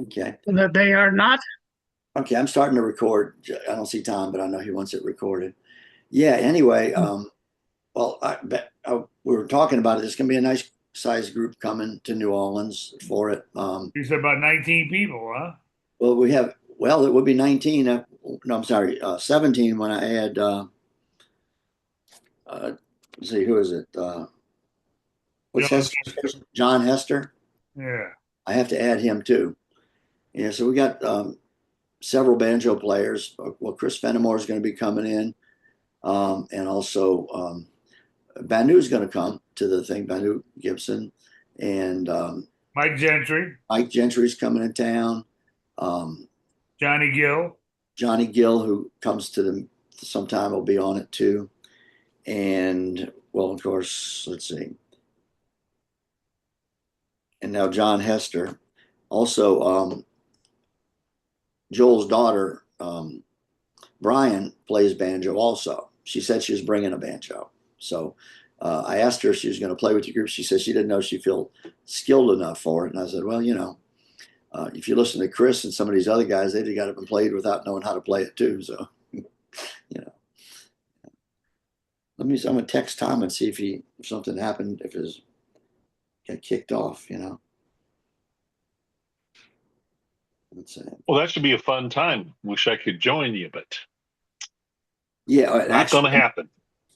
Okay. That they are not? Okay, I'm starting to record. I don't see Tom, but I know he wants it recorded. Yeah, anyway, well, we were talking about it. There's going to be a nice sized group coming to New Orleans for it. You said about 19 people, huh? Well, it would be 19. No, I'm sorry, 17 when I add, uh, let's see, who is it? What's John Hester? Hester. John Hester. Yeah. I have to add him too. Yeah, so we got several banjo players. Well, Chris Fenimore is going to be coming in, and also Banu is going to come to the thing. Banu Gibson and Mike Gentry, Mike Gentry's coming in town. Um, Johnny Gill. Johnny Gill, who comes to them sometime, will be on it too. And well, of course, let's see. And now John Hester. Also, Joel's daughter, Brian, plays banjo also. She said she was bringing a banjo. So I asked her if she was going to play with your group. She said she didn't know she felt skilled enough for it. And I said, well, if you listen to Chris and some of these other guys, they've got up and played without knowing how to play it too. So, you know, I'm going to text Tom and see if something happened, if his got kicked off. Let's see. Well, that should be a fun time. Wish I could join you, but Yeah, not going to actually, happen.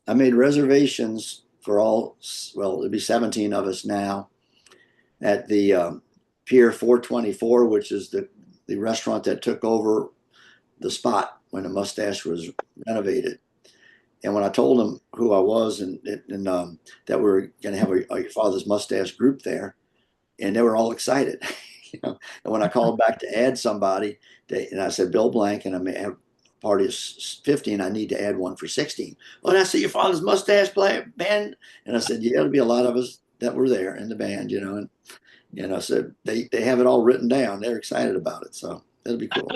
I made reservations for well, it'll be 17 of us now at the Pier 424, which is the restaurant that took over the spot when the Mustache was renovated. And when I told them who I was and that we were going to have a Father's Mustache group there, and they were all excited. And when I called back to add somebody, and I said Bill Blank, and I may have a party of 15, I need to add one for 16. Well, and I said your Father's Mustache play band, and I said yeah, there'll be a lot of us that were there in the band. And I said they have it all written down. They're excited about it, so that'll be cool.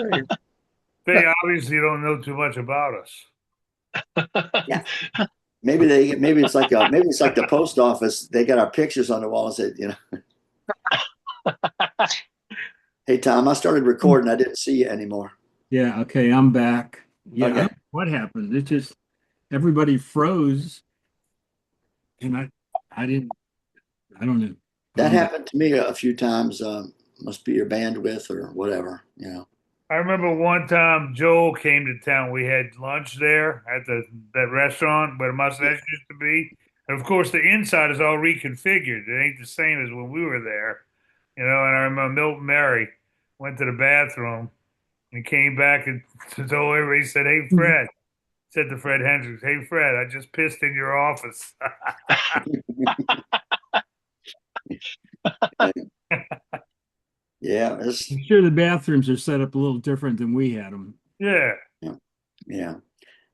They obviously don't know too much about us. Yeah. Maybe it's like the post office. They got our pictures on the wall and said. Hey Tom, I started recording. I didn't see you anymore. Yeah, okay, I'm back. Yeah, I don't Okay. know what happened? It just everybody froze and I didn't I don't know. I That don't know. happened to me a few times. Must be your bandwidth or whatever. I remember one time Joel came to town. We had lunch there at that restaurant where the mustache used to be. And of course, the inside is all reconfigured. It ain't the same as when we were there, you know. And I remember Milton Mary went to the bathroom and came back and told everybody, he said, "Hey, Fred," said to Fred Hendricks, "Hey, Fred, I just pissed in your office." Yeah, I'm sure the bathrooms are set up a little different than we had them. Yeah. yeah, yeah,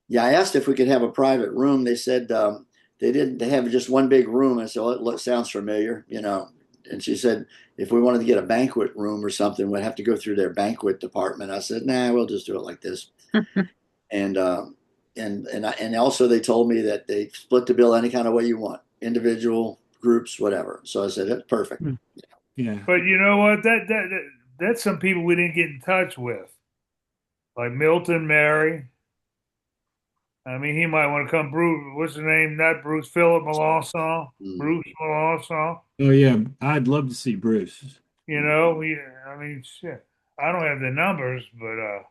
yeah. I asked if we could have a private room. They said they didn't. They have just one big room. I said, well, sounds familiar. And she said if we wanted to get a banquet room or something, we'd have to go through their banquet department. I said, nah, we'll just do it like this. And and also they told me that they split the bill any kind of way you want, individual, groups, whatever. So I said, that's perfect. Hmm. Yeah. But you know what? That's some people we didn't get in touch with, like Milton Mary. I mean, he might want to come. Bruce, what's his name? Not Bruce. Philip Melanson. Mm. Bruce Melanson. Oh yeah, I'd love to see Bruce. You know, I mean, shit. I don't have the numbers, but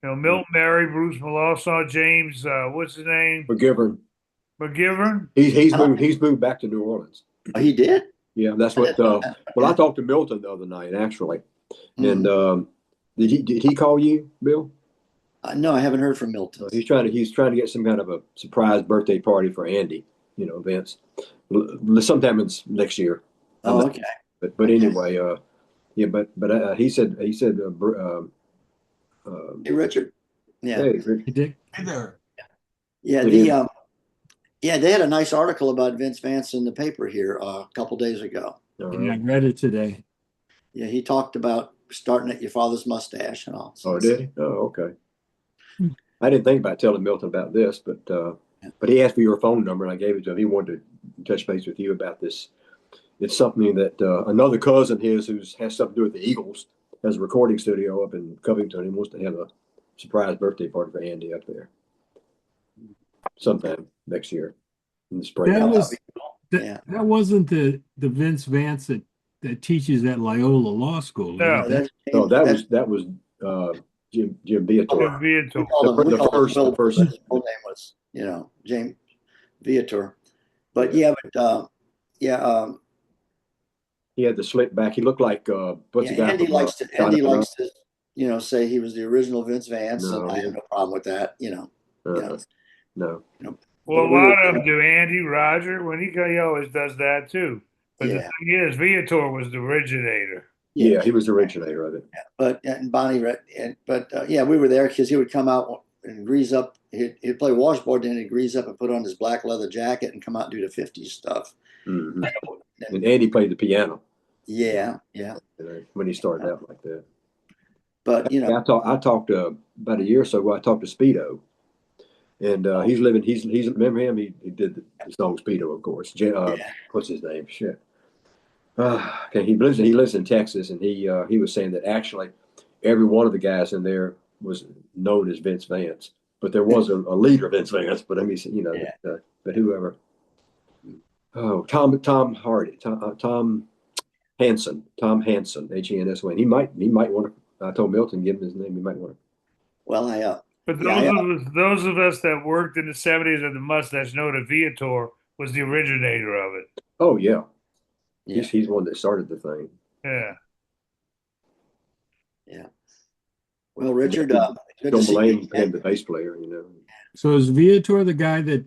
Mm. Milton Mary, Bruce Melanson, James. What's his name? McGivern. McGivern. He's I don't, moved. He's moved back to New Orleans. oh, he did. Yeah, that's I what. didn't know that. Well, I Okay. talked to Milton the other night actually, and Mm. did he call you, Bill? No, I haven't heard from Milton. He's trying to get some kind of a surprise birthday party for Andy. Vince, sometime next year. I'm Oh, not, okay. but Okay. anyway, yeah, but he said Hey, Richard. Yeah. hey, Rick, Hey, Dick. Hey there. Yeah. did he, They had a nice article about Vince Vance in the paper here a couple days ago. Yeah, I uh, read it today. Yeah, he talked about starting at your father's mustache and all. So oh, did he? Oh, okay. Hmm. I didn't think about telling Milton about this, but he asked for your phone number and I gave it to him. He wanted to touch base with you about this it's something that another cousin his who has something to do with the Eagles has a recording studio up in Covington and wants to have a surprise birthday party for Andy up there sometime next year in the spring. That that'd was be cool. that, Yeah. that wasn't the Vince Vance that teaches at Loyola Law School. No. is it? No, That's- that was Jim Viator. Viator. we called him The Will, first- but first- his full name was, James Viator. But yeah, He had the slick back. He looked like what's the guy? Andy from, likes to Jonathan say he was the original Vince Vance, No, and I he- have no problem with that. Uh, no. Well, a But we were- lot of them do. Andy Roger, when he always does that too. But the Yeah. thing is, Viator was the originator. Yeah, he was the originator of it. But and Bonnie, we were there because he would come out and grease up. He'd play washboard, then he'd grease up and put on his black leather jacket and come out and do the '50s stuff. hmm And Andy played the piano Yeah. when he started out like that. But I talked about a year or so ago. I talked to Speedo, and he's remember him? He did the song Speedo, of course. What's his name? Shit. Okay, he lives in Texas, and he was saying that actually every one of the guys in there was known as Vince Vance, but there was a leader, Vince Vance. But I mean, but whoever. Oh, Tom Hardy, Tom Hanson, Hansson. He might want to. I told Milton, give him his name. He might want to. well, But Yeah, those of us that worked in the 70s at the mustache know that Viator was the originator of it. Oh yeah, Yeah. he's one that started the thing. Yeah. well, Richard, good to Don't see you blame again. him, the bass player. So is Viator the guy that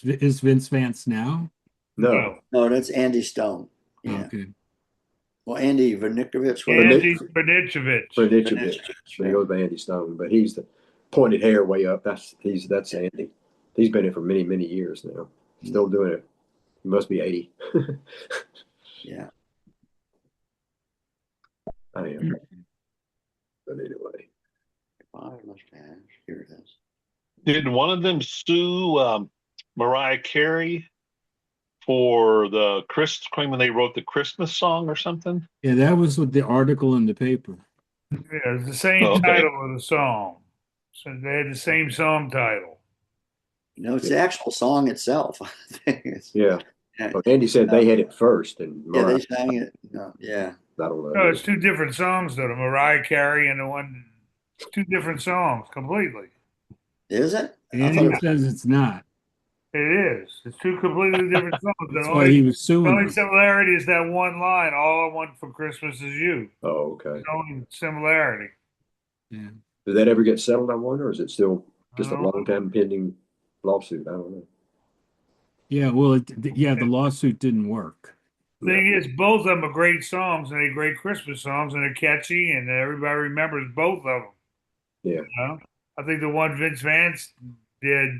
is Vince Vance now? No, No, that's Andy Stone. Yeah. Okay. Well, Andy Vernikovich. Andy Bernicevich. Bernicevich. He goes by Andy Stone, but he's the pointed hair way up. That's Andy. He's been in for many, many years now. Still doing it. He must be 80. Yeah. I am. But anyway. Here it is. Did one of them sue Mariah Carey for the claiming they wrote the Christmas song or something? Yeah, that was what the article in the paper. Yeah, it's the same Okay. title of the song. So they had the same song title. It's the actual song itself. I think Yeah. Yeah. But Andy said they had it first, and Yeah, Mariah, they sang it. No, yeah. I don't know. No, it's two different songs though. The Mariah Carey and the one, two different songs completely. Is it? I Andy thought it says it's not. It is. It's two completely different songs. That's The why he only, was the suing only them. similarity is that one line, all I want for Christmas is you. Oh, okay. The only similarity. Yeah. Did that ever get settled, I wonder, or is it still just a I don't long time pending lawsuit? I don't know. Yeah, well, the lawsuit didn't work. Thing is, both of them are great songs and they're great Christmas songs and they're catchy and everybody remembers both of them. Yeah. You know? I think the one Vince Vance did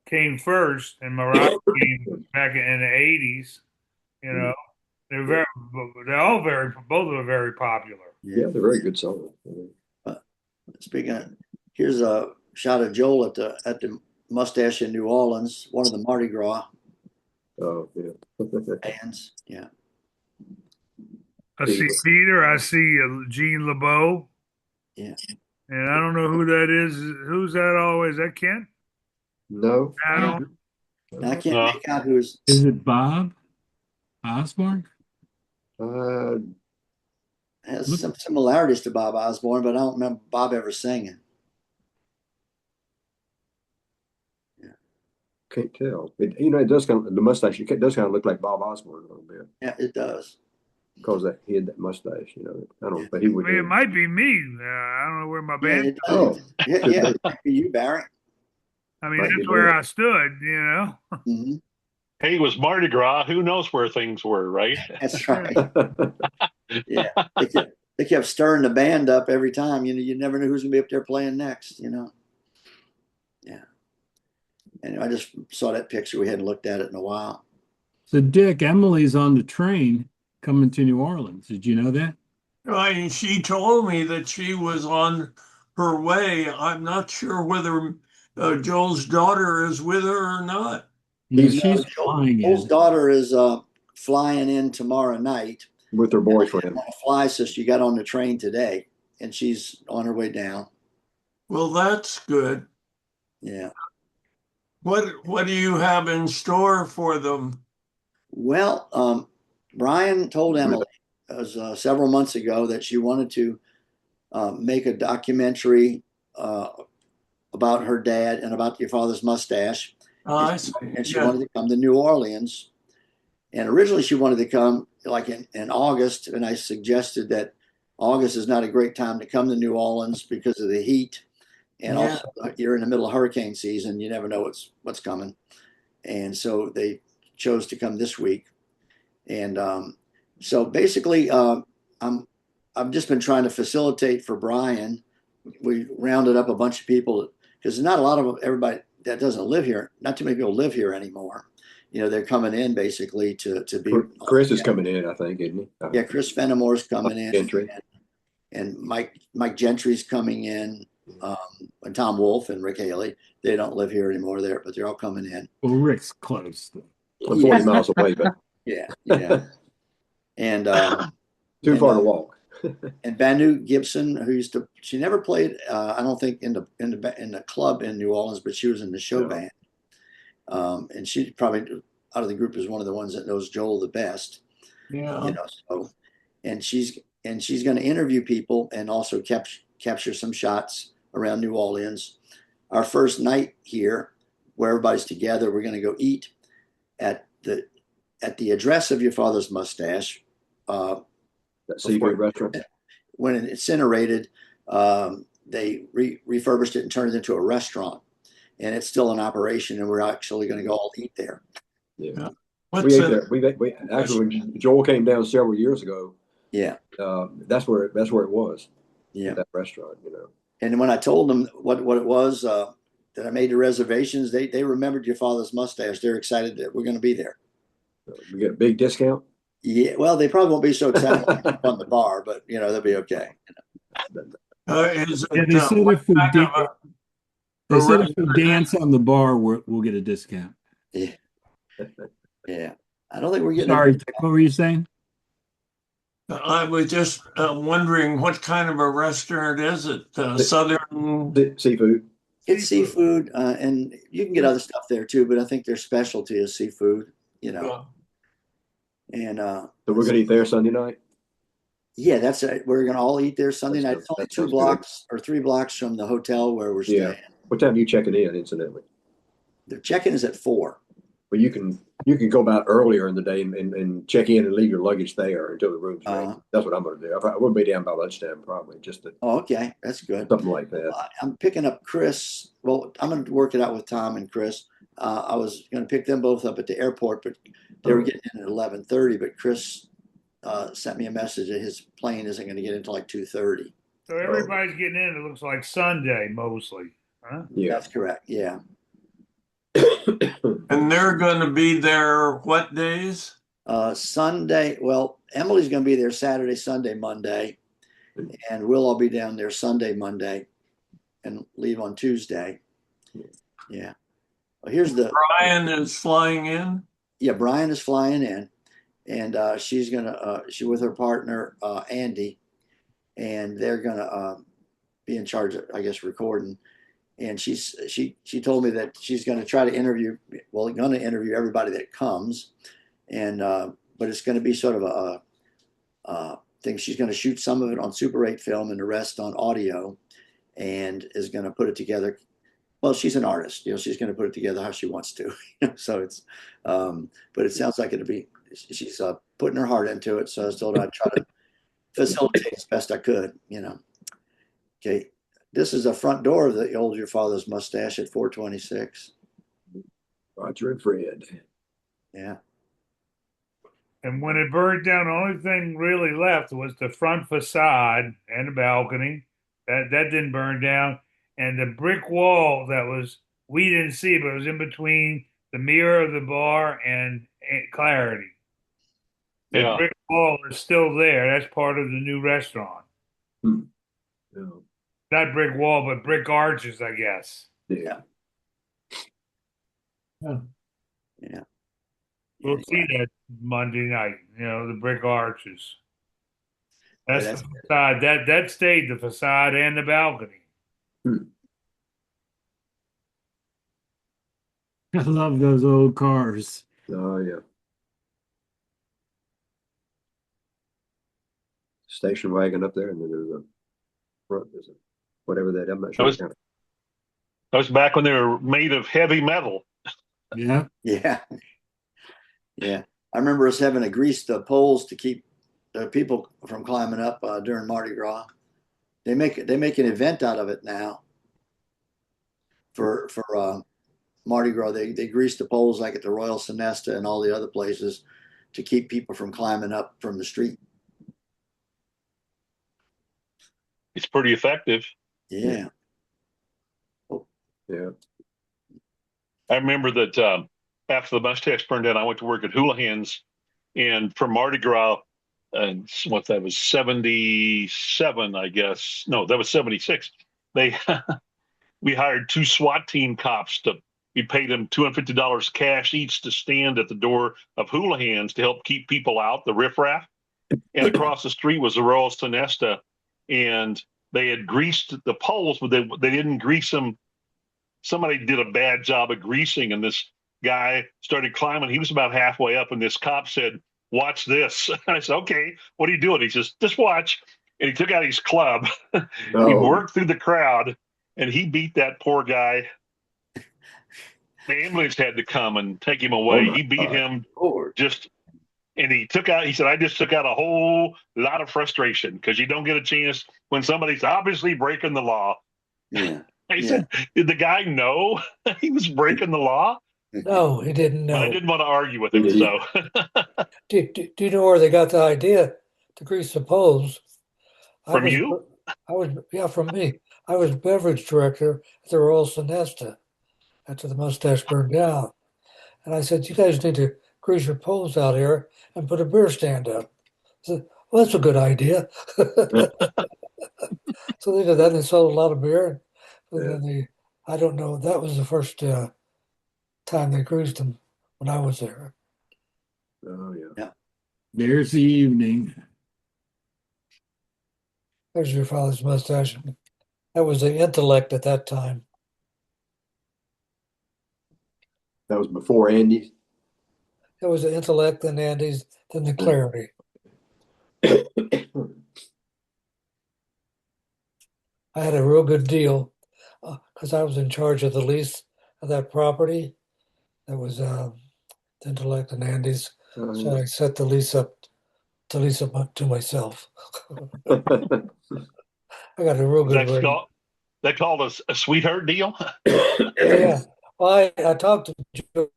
came first and Mariah came back in the 80s. You know, they're both of them are very popular. Yeah, they're very good songs. Speaking of, here's a shot of Joel at the Mustache in New Orleans, one of the Mardi Gras Oh, yeah. bands. Yeah. I see Peter. I see Gene LeBeau. Yeah. And I don't know who that is. Who's that always? Is that Ken? No. I don't. Now, I can't No. make out who's. Is it Bob Osborne? Has some similarities to Bob Osborne, but I don't remember Bob ever singing. Can't tell. It does kind of, the mustache. It does kind of look like Bob Osborne a little bit Yeah, it does. because he had that mustache. I don't. But he would. I mean, it might be me. I don't know where my Yeah, band. it Oh. does. Yeah, it might be you, Barry. I mean, might be that's where me. I stood. You know. Hmm. Hey, it was Mardi Gras. Who knows where things were, right? That's right. Yeah, they kept stirring the band up every time. You never knew who's gonna be up there playing next. Yeah. And I just saw that picture. We hadn't looked at it in a while. So, Dick, Emily's on the train coming to New Orleans. Did you know that? Right, and she told me that she was on her way. I'm not sure whether Joel's daughter is with her or not. No, He's- she's flying Joel's in. daughter is flying in tomorrow night. with her boyfriend. On a fly, so she got on the train today, and she's on her way down. Well, that's good. Yeah. What do you have in store for them? Well, Brian told Emily several months ago that she wanted to make a documentary about her dad and about your father's mustache. I see. And she Yeah. wanted to come to New Orleans. And originally she wanted to come like in August. And I suggested that August is not a great time to come to New Orleans because of the heat. And Yeah. also you're in the middle of hurricane season. You never know what's coming. And so they chose to come this week. And so basically I've just been trying to facilitate for Brian. We rounded up a bunch of people because there's not a lot of everybody that doesn't live here. Not too many people live here anymore. You know, they're coming in basically to be. Chris is coming in, I think, isn't he? Yeah, Chris Fenimore's coming in, Gentry. and Mike Gentry's coming in, and Tom Wolfe and Rick Haley. They don't live here anymore there, but they're all coming in. Well, Rick's close. I'm 40 miles away, but Yeah, and too and, far to walk. and Banu Gibson, who she never played, I don't think in the club in New Orleans, but she was in the show band. And she probably out of the group is one of the ones that knows Joel the best. Yeah. You know, so and she's going to interview people and also capture some shots around New Orleans. Our first night here, where everybody's together, we're going to go eat at the address of your father's mustache. That seafood restaurant. When it incinerated, they refurbished it and turned it into a restaurant, and it's still in operation. And we're actually going to go all eat there. Yeah. What's We ate it? there. We actually, when Joel came down several years ago, Yeah, that's where it was. yeah. That restaurant, you know. And when I told them what it was that I made the reservations, they remembered your father's mustache. They're excited that we're going to be there. We get a big discount. Yeah, well, they probably won't be so excited on the bar, but you know they'll be okay. Is Yeah, it they said if we kind did, of they said if we restaurant? dance on the bar, we'll get a discount. Yeah, yeah. I don't think we're getting. Sorry, what were you saying? I was just wondering what kind of a restaurant is it? Southern? Seafood. It's seafood, and you can get other stuff there too. But I think their specialty is seafood. You know, and So we're gonna eat there Sunday night. yeah, that's it. We're gonna all eat there Sunday night. That It's only sounds 2 good. blocks or 3 blocks from the hotel where we're Yeah. staying. What time are you checking in, incidentally? The check-in is at 4. Well, you can go about earlier in the day and check in and leave your luggage there until the room's ready. That's what I'm going to do. I will be down by lunchtime probably, just to, Oh, okay, that's good. something like that. I'm picking up Chris. Well, I'm going to work it out with Tom and Chris. I was going to pick them both up at the airport, but they were getting in at 11:30. But Chris sent me a message that his plane isn't going to get until like 2:30. So everybody's getting in. It looks like Sunday mostly, huh? Yeah. That's correct. Yeah. And they're going to be there what days? Sunday. Well, Emily's going to be there Saturday, Sunday, Monday, and we'll all be down there Sunday, Monday, and leave on Tuesday. Yeah. Well, here's the. Brian is flying in. Yeah, Brian is flying in, and she's gonna she with her partner Andy, and they're gonna be in charge of, I guess, recording. And she told me that she's gonna try to interview everybody that comes, and but it's gonna be sort of a thing. She's gonna shoot some of it on Super 8 film and the rest on audio, and is gonna put it together. Well, she's an artist, you know, she's going to put it together how she wants to. So it's, but it sounds like she's putting her heart into it. So I told her I'd try to facilitate as best I could, you know. Okay. This is the front door of the old Your Father's Mustache at 426. Roger and Fred. Yeah. And when it burned down, the only thing really left was the front facade and the balcony. That didn't burn down. And the brick wall we didn't see, but it was in between the mirror of the bar and Clarity. The Yeah. brick wall is still there. That's part of the new restaurant. Yeah. Not brick wall, but brick arches, I guess. Yeah. Yeah. We'll see that Monday night. You know, the brick arches. That's Yeah, the facade. That stayed the facade and the balcony. I love those old cars. Oh, yeah. Station wagon up there, and then there's a front, there's a whatever that, I'm not sure. That was back when they were made of heavy metal. Yeah. Yeah. Yeah. I remember us having to grease the poles to keep the people from climbing up during Mardi Gras. They make an event out of it now. For Mardi Gras, they grease the poles like at the Royal Sonesta and all the other places to keep people from climbing up from the street. It's pretty effective. Yeah. Yeah. I remember that after the Mustache burned down, I went to work at Houlihan's, and for Mardi Gras, and what that was 77, I guess. No, that was 76. They we hired 2 SWAT team cops we paid them $250 cash each to stand at the door of Houlihan's to help keep people out, the riffraff. And across the street was the Royal Sonesta, and they had greased the poles, but they didn't grease them. Somebody did a bad job of greasing, and this guy started climbing. He was about halfway up, and this cop said, "Watch this." I said, "Okay, what are you doing?" He says, "Just watch." And he took out his club. He worked through the crowd, and he beat that poor guy. The ambulance had to come and take him away. He beat him and he said, "I just took out a whole lot of frustration," because you don't get a chance when somebody's obviously breaking the law. Yeah. I said, "Did the guy know he was breaking the law?" No, he didn't know. But I didn't want to argue with him. So Do you know where they got the idea to grease the poles? From you? From me. I was beverage director at the Royal Sonesta after the Mustache burned down. And I said, "You guys need to grease your poles out here and put a beer stand up." I said, "Well, that's a good idea." So they did that, and they sold a lot of beer. But then I don't know, that was the first time they greased them when I was there. Oh, yeah. There's the evening. There's your father's mustache. That was the Intellect at that time. That was before Andy's. It was the Intellect, then Andy's, then the Clarity. I had a real good deal because I was in charge of the lease of that property. That was the Intellect and Andy's. So I set the lease up to myself. I got a real good rate. They called us a sweetheart deal. Yeah. Well, I talked to Joe.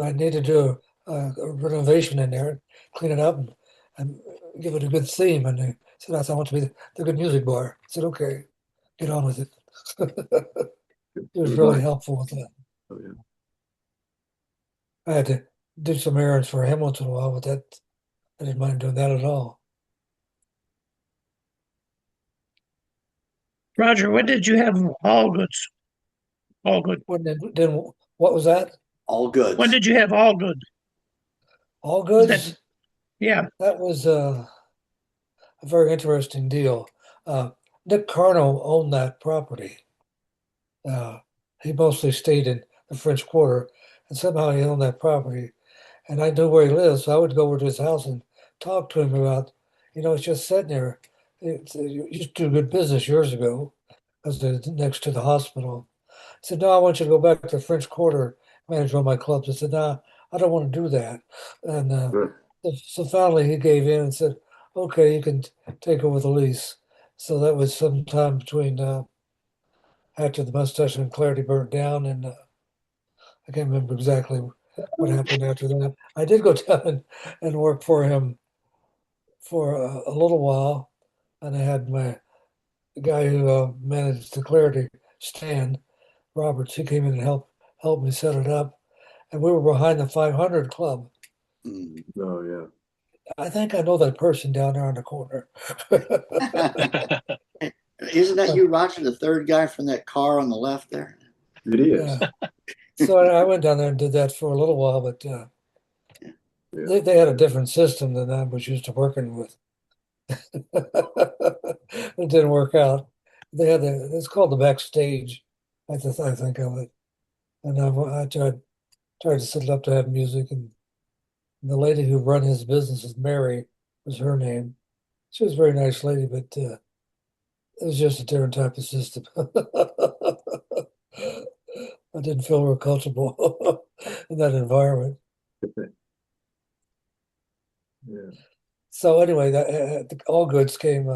I need to do a renovation in there, clean it up, and give it a good theme. And they said, "I want to be the good music bar." I said, "Okay, get on with it." It was really helpful with that. Oh, yeah. I had to do some errands for him once in a while, but that I didn't mind doing that at all. Roger, when did you have all goods? All good. Then what was that? All goods. When did you have all good? All goods? Yeah. That was a very interesting deal. Nick Carno owned that property. He mostly stayed in the French Quarter, and somehow he owned that property. And I knew where he lived, so I would go over to his house and talk to him about, it's just sitting there. It used to do good business years ago, because it's next to the hospital. I said, "No, I want you to go back to the French Quarter, manage one of my clubs." I said, "No, I don't want to do that." And so finally he gave in and said, "Okay, you can take over the lease." So that was sometime between after the Mustache and Clarity burnt down, and I can't remember exactly what happened after that. I did go down and work for him for a little while, and I had the guy who managed the Clarity, Stan Roberts. He came in and helped me set it up, and we were behind the 500 Club. Oh, yeah. I think I know that person down there in the corner. Isn't that you, Roger, the third guy from that car on the left there? It is. So I went down there and did that for a little while, but they had a different system than I was used to working with. It didn't work out. They had it's called the backstage, I think of it. And I tried to set it up to have music, and the lady who run his business is Mary, was her name. She was a very nice lady, but it was just a different type of system. I didn't feel real comfortable in that environment. Yeah. So anyway, the All Goods came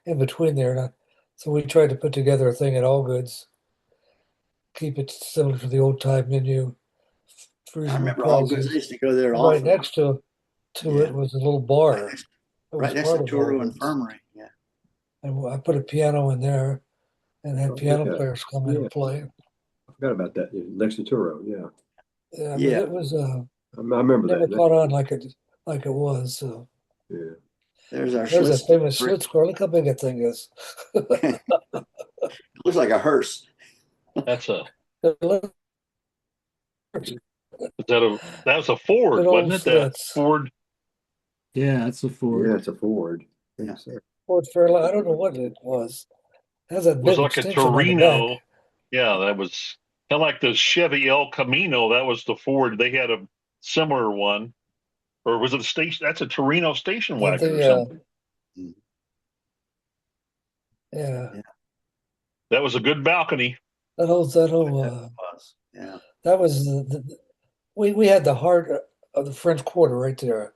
in between there, and so we tried to put together a thing at All Goods, keep it similar to the old time menu, I reasonable remember all good. I prices. used to go there And right often. next to Yeah. it was a little bar. Right It right was next part to of All Turu Goods. Infirmary. Yeah. And I put a piano in there and had Oh, piano okay. players come in Yeah. and play. I forgot about that. Yeah, next to Turo. Yeah. Yeah, but Yeah. it was I remember never that. caught on like it was. So Yeah. There's our there's that Schlitz. famous Schlitz car. Look how big that thing is. Looks like a hearse. That's a Good that was a Ford, old wasn't it? That Schlitz. Ford. Yeah, that's a Ford. Yeah, it's a Ford. Yeah. Yes, sir. Ford Fairlane. I don't know what it was. It has that It was big like a extension on the back. Torino. Yeah, that was kind of like the Chevy El Camino. That was the Ford. They had a similar one, or was it a station? That's a Torino station wagon or something. Yeah, That was a good balcony. that whole Yeah. that was we had the heart of the French Quarter right there,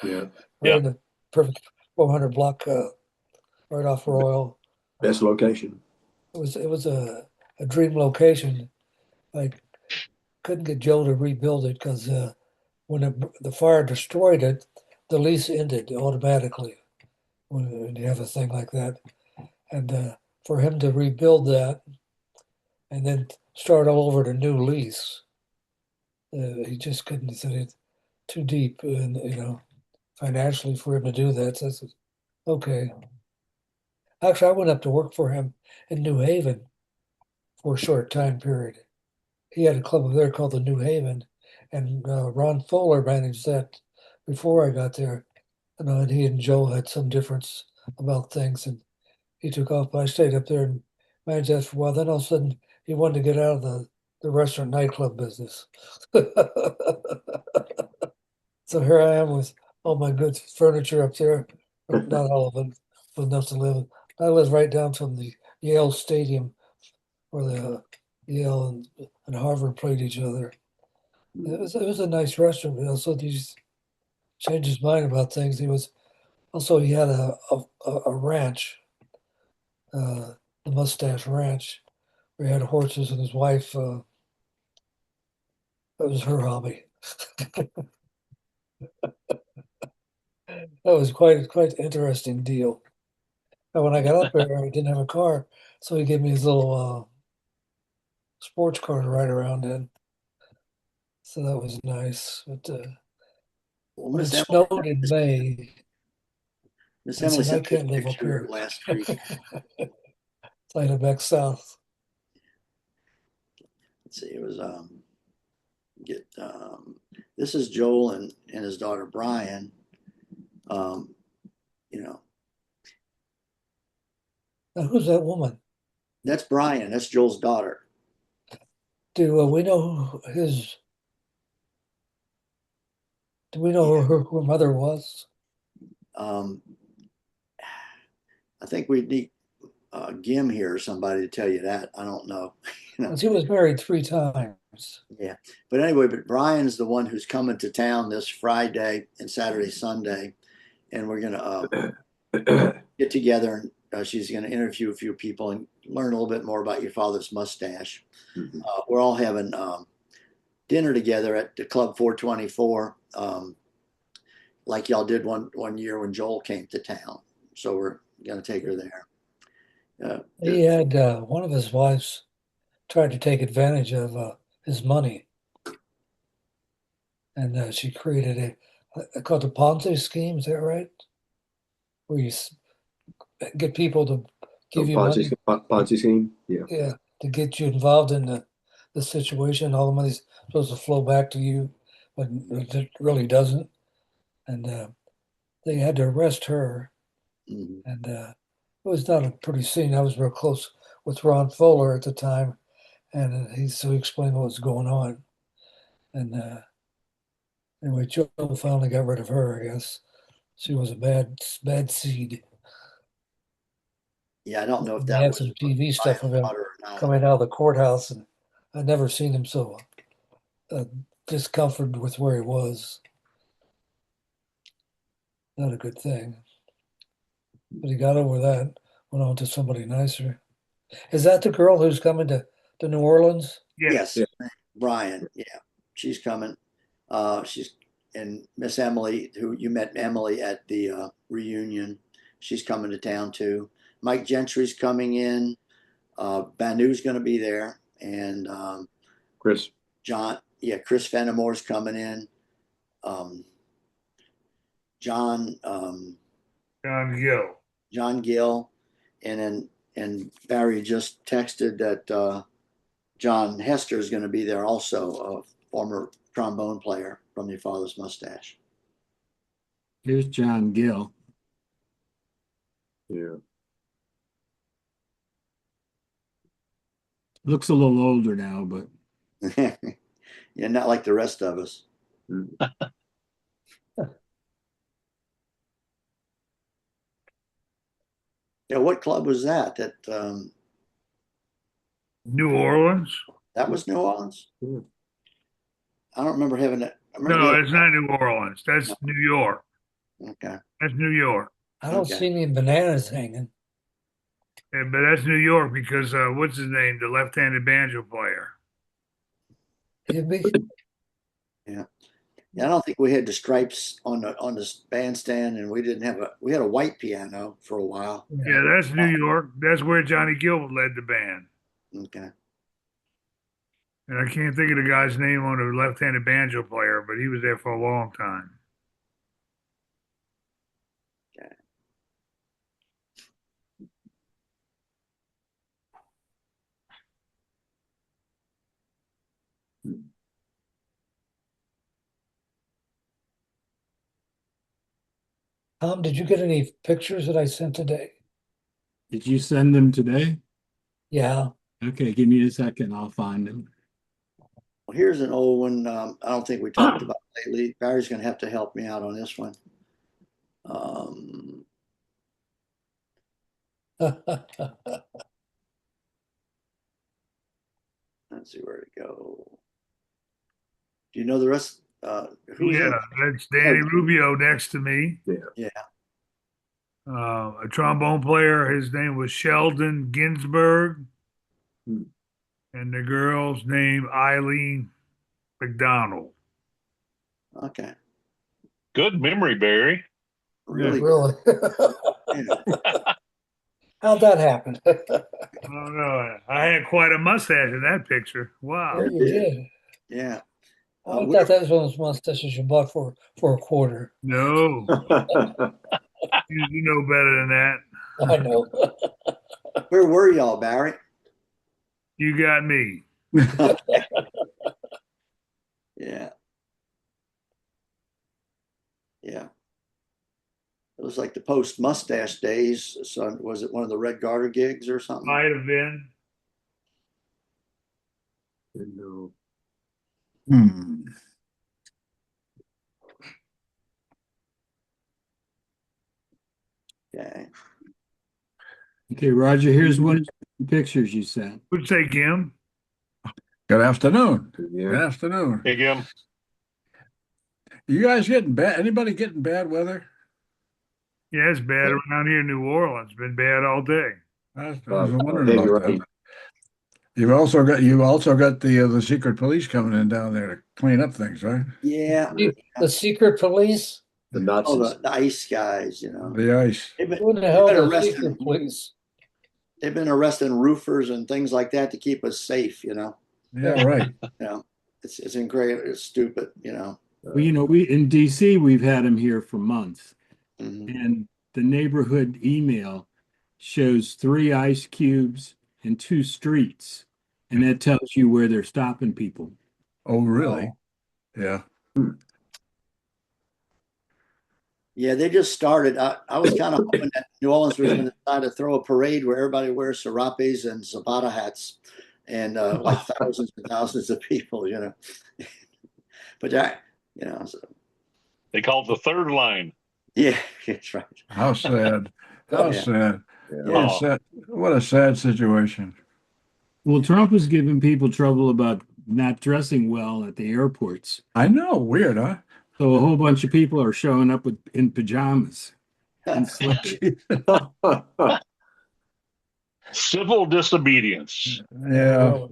Yeah. right in the perfect 400 block, right off Royal. Best location. It was a dream location. I couldn't get Joe to rebuild it because when the fire destroyed it, the lease ended automatically when you have a thing like that. And for him to rebuild that and then start all over the new lease, he just couldn't. He said it too deep, and financially for him to do that. So I said, okay. Actually, I went up to work for him in New Haven for a short time period. He had a club over there called the New Haven, and Ron Fuller managed that before I got there. And he and Joe had some difference about things, and he took off. But I stayed up there and managed that for a while. Then all of a sudden, he wanted to get out of the restaurant nightclub business. So here I am with all my good furniture up there, but not all of it, but enough to live in. I live right down from the Yale Stadium where the Yale and Harvard played each other. It was a nice restaurant. Also, he changed his mind about things. He had a ranch, the Mustache Ranch, where he had horses, and his wife. That was her hobby. That was quite an interesting deal. And when I got up there, I didn't have a car, so he gave me his little sports car to ride around in. So that was nice. But Well, when it Miss Emily, snowed in May, Miss I Emily said, I sent me a can't live up picture here. last week. So I headed back south. Let's see, it was this is Joel and his daughter Brian. You know, Now, who's that woman? that's Brian. That's Joel's daughter. Do we know his? Do we know who her mother was? I think we need Gim here or somebody to tell you that. I don't know. She was married 3 times. Yeah. But anyway, Brian's the one who's coming to town this Friday and Saturday, Sunday. And we're going to get together and she's going to interview a few people and learn a little bit more about your father's mustache. Mhm. We're all having dinner together at the Club 424, like y'all did one year when Joel came to town. So we're going to take her there. He had one of his wives tried to take advantage of his money, and she created called the Ponzi scheme. Is that right? Where you get people to give you money, Ponzi scheme. Yeah. yeah, to get you involved in the the situation. All the money's supposed to flow back to you, but it really doesn't. And they had to arrest her. Mhm. And it was not a pretty scene. I was real close with Ron Fuller at the time, and he explained what was going on. And anyway, Joe finally got rid of her. I guess she was a bad seed. Yeah, I don't know if They that had was some TV stuff of him daughter or not. coming out of the courthouse, and I'd never seen him so discomforted with where he was. Not a good thing. But he got over that, went on to somebody nicer. Is that the girl who's coming to New Orleans? Yes. Yes, Brian. Yeah, she's coming. She's and Miss Emily, who you met Emily at the reunion. She's coming to town too. Mike Gentry's coming in. Banu's going to be there, and Chris. Chris Fenimore's coming in. John Gill. John Gill, and Barry just texted that John Hester is going to be there also, a former trombone player from Your Father's Mustache. Here's John Gill. Yeah. Looks a little older now, but Yeah, not like the rest of us. Yeah, what club was that? New Orleans? That was New Orleans. Hmm. I don't remember having it. No, it's not New Orleans. That's New York. Okay. That's New York. I don't Okay. see any bananas hanging. Yeah, but that's New York because what's his name? The left-handed banjo player. Yeah, I don't think we had the stripes on the bandstand, and we had a white piano for a while. Yeah, that's New York. That's where Johnny Gill led the band. Okay. And I can't think of the guy's name on the left-handed banjo player, but he was there for a long time. Tom, did you get any pictures that I sent today? did you send them today? Yeah. Okay, give me a second. I'll find them. Well, here's an old one. I don't think we talked about lately. Barry's going to have to help me out on this one. Let's see where to go. Do you know the rest? Who's Yeah, that's Danny Rubio next to me. Yeah. A trombone player. His name was Sheldon Ginsberg. Hmm. And the girl's name, Eileen McDonald. Okay. Good memory, Barry. Really? Really? Yeah. How'd that happen? I don't know. I had quite a mustache in that picture. Wow. Yeah, you did. Yeah. I thought that was one of those mustaches you bought for a quarter. No, you know better than that. I know. Where were y'all, Barry? You got me. Yeah. Yeah. It was like the post mustache days. So was it one of the Red Garter gigs or something? Might have been. No. Okay. Okay, Roger, here's one of the pictures you sent. Would say Kim. Good afternoon. Yeah. Good afternoon. Hey, Jim. You guys getting bad? Anybody getting bad weather? Yeah, it's bad around here in New Orleans. Been bad all day. I was wondering Heavy about rain. that. You've also got the secret police coming in down there to clean up things, right? Yeah. The secret police? The Oh, Nazis. the ice guys, you know. The ice. Who in the hell been are the arrested. secret police? They've been arresting roofers and things like that to keep us safe, you know. Yeah, right. You know, it's incredible. It's stupid, you know. Well, we in DC, we've had them here for months. Mhm. And the neighborhood email shows 3 ice cubes and 2 streets. and that tells you where they're stopping people. Oh, really? Yeah. Yeah, they just started. I was kind of hoping that New Orleans was going to decide to throw a parade where everybody wears serapes and Zapata hats and like thousands and thousands of people, you know. But so, They call it the third line. yeah, that's right. How sad. How Yeah. sad. Yeah. What a Oh. sad, what a sad situation. Well, Trump was giving people trouble about not dressing well at the airports. I know. Weird, huh? So a whole bunch of people are showing up in pajamas and sweatshirts. Civil disobedience. Yeah.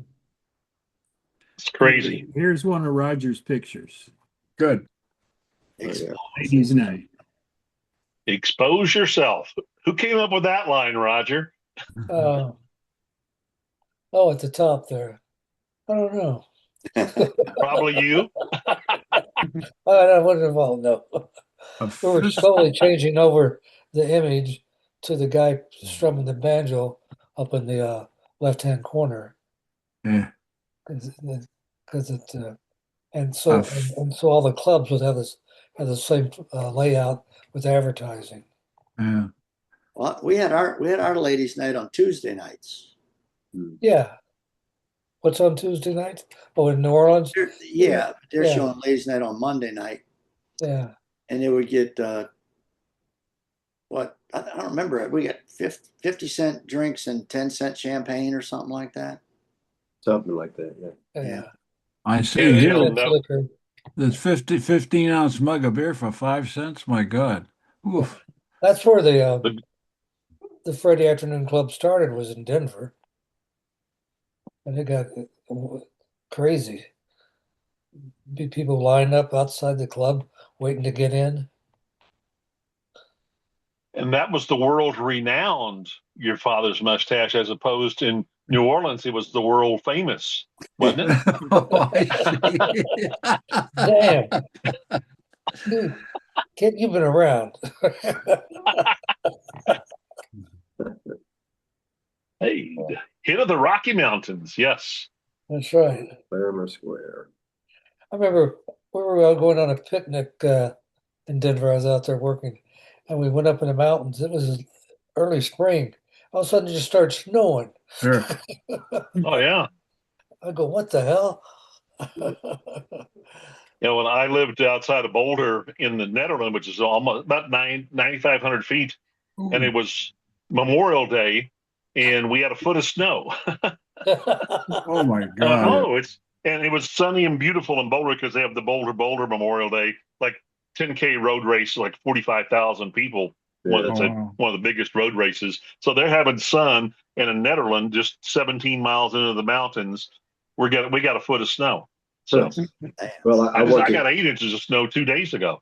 It's crazy. Here's one of Roger's pictures. Good. Ladies' night. Expose yourself. Who came up with that line, Roger? Oh, at the top there. I don't know. Probably you. I wasn't involved. No, A we were fist- slowly changing over the image to the guy strumming the banjo up in the left-hand corner. Yeah. Because it, and so A f- and so all the clubs would have the same layout with advertising. Yeah. Well, we had our ladies' night on Tuesday nights. Yeah. What's on Tuesday night? Oh, in New Orleans. Yeah, they're Yeah. showing ladies' night on Monday night, Yeah. and they would get what I don't remember. We got 50-cent drinks and 10-cent champagne or something like that. Something like that. Yeah. Yeah. I see Yeah, here no. Liquor. there's 15-ounce mug of beer for 5 cents. My God. Oof. That's where the Friday afternoon club started, was in Denver, and it got crazy. People lined up outside the club waiting to get in. And that was the world renowned Your Father's Mustache, as opposed in New Orleans, it was the world famous, wasn't it? Oh, I see. Damn. Dude, kid, you've been around. Hey, hit of the Rocky Mountains. Yes. That's right. Larimer Square. I remember we were going on a picnic in Denver. I was out there working, and we went up in the mountains. It was early spring. All of a sudden, it just started snowing. Sure. Oh, yeah. I go, what the hell? You know, when I lived outside of Boulder in the Netherlands, which is almost about 9,500 feet, and it was Memorial Day, and we had a foot of snow. Oh my God. Oh, and it was sunny and beautiful in Boulder because they have the Boulder Memorial Day, like 10K road race, like 45,000 people. One, Yeah. it's Wow. one of the biggest road races. So they're having sun in a Netherlands, just 17 miles into the mountains. We got a foot of snow. So Well, I I worked got 8 inches of snow 2 days ago.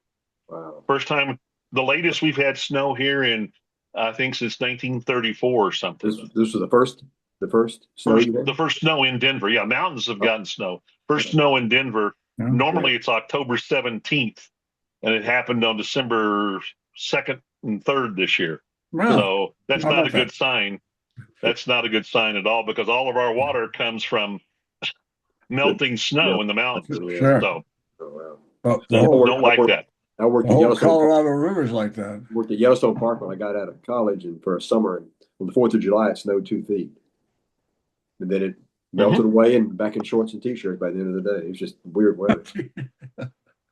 wow. First time, the latest we've had snow here in, I think, since 1934 or something. This was the first snow you had? The first snow in Denver. Yeah, mountains have gotten snow. First snow in Denver. Yeah. Normally it's October 17th, and it happened on December 2nd and 3rd this year. Wow. So that's How not a about good that? sign. That's not a good sign at all, because all of our water comes from melting snow in the mountains. Sure. So Oh, wow. Oh, the don't, whole, don't like that. I worked the at whole Yellowstone. Colorado River's like that. Worked at Yellowstone Park when I got out of college, and for a summer, and on the 4th of July, it snowed 2 feet, and then it melted away, and back in shorts and t-shirts by the end of the day. It was just weird weather.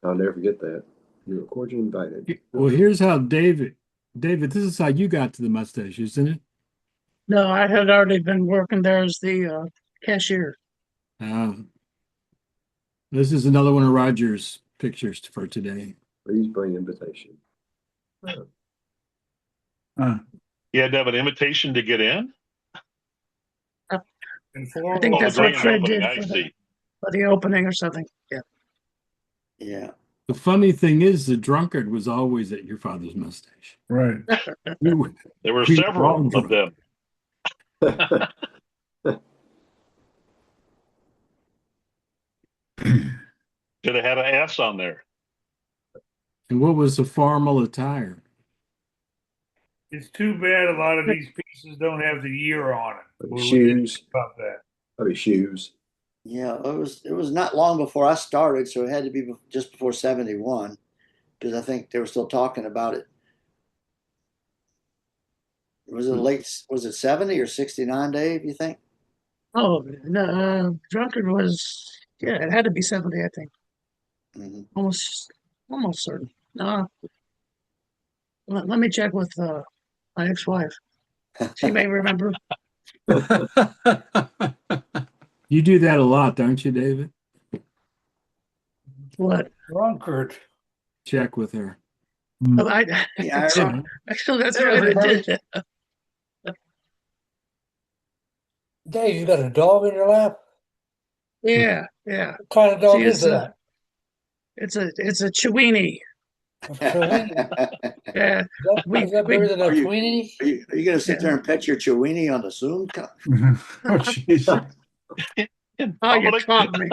I'll never forget that. You were cordially invited. Well, here's how David, this is how you got to the mustache, isn't it? No, I had already been working there as the cashier. This is another one of Roger's pictures for today. Please bring invitation. You had to have an invitation to get in? I Informal. think Oh, the that's what grand Fred opening, did I see. for the opening or something. Yeah. Yeah. The funny thing is, the drunkard was always at your father's mustache. Right. We were- There were We were several all of them. Should have had an S on there. And what was the formal attire? It's too bad a lot of these pieces don't have the year on it. We'll Shoes. about that. Probably shoes. Yeah, it was not long before I started, so it had to be just before 71 because I think they were still talking about it. Was it 70 or 69, Dave, you think? Oh, the drunkard was, yeah, it had to be 70, I think. Hmm. Almost, almost certain. Let me check with my ex-wife. She may remember. You do that a lot, don't you, David? What? Drunkard. Check with her. Oh, Yeah, actually, that's right. I did. Dave, you got a dog in your lap? Yeah, yeah. What kind of dog She is is. that? It's a Chiweenie. A Chiweenie? Yeah, Is that bigger than a Are you- Tweenie? Are you going to sit there and pet your Chiweenie on the Zoom? Oh, jeez. Oh, you Public. caught me.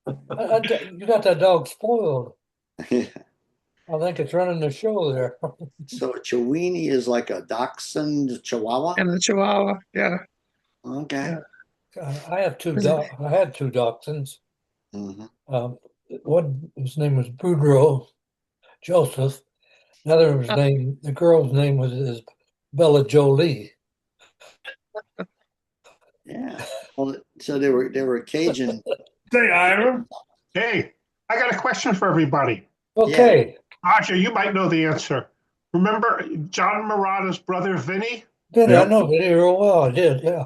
You got that dog spoiled. I think it's running the show there. So a Chiweenie is like a dachshund Chihuahua? And the Chihuahua. Yeah. Okay. I have two dogs. I had two dachshunds. Hmm. One, his name was Boudreaux Joseph. The other was name. The girl's name is Bella Jolie. Yeah. Well, so they were Cajun. Say, Ira. Hey, I got a question for everybody. Okay. Roger, you might know the answer. Remember John Murata's brother, Vinny? Did Yeah. I know Vinny real well? I did, yeah.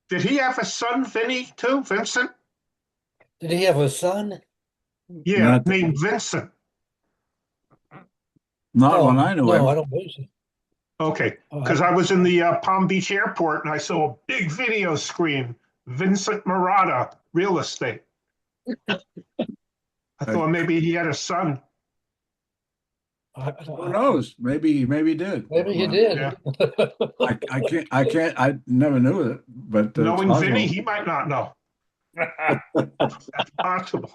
Did he have a son, Vinny, too? Vincent? Did he have a son? Yeah, Not- named Vincent. Not when I knew no, him. I don't believe so. Okay, because I was in the Palm Beach airport and I saw a big video screen, Vincent Murata, real estate. I thought maybe he had a son. Who knows? Maybe he did. Maybe he did. Yeah. I can't. I never knew it, but it's Knowing possible. Vinny, he might not know. That's possible.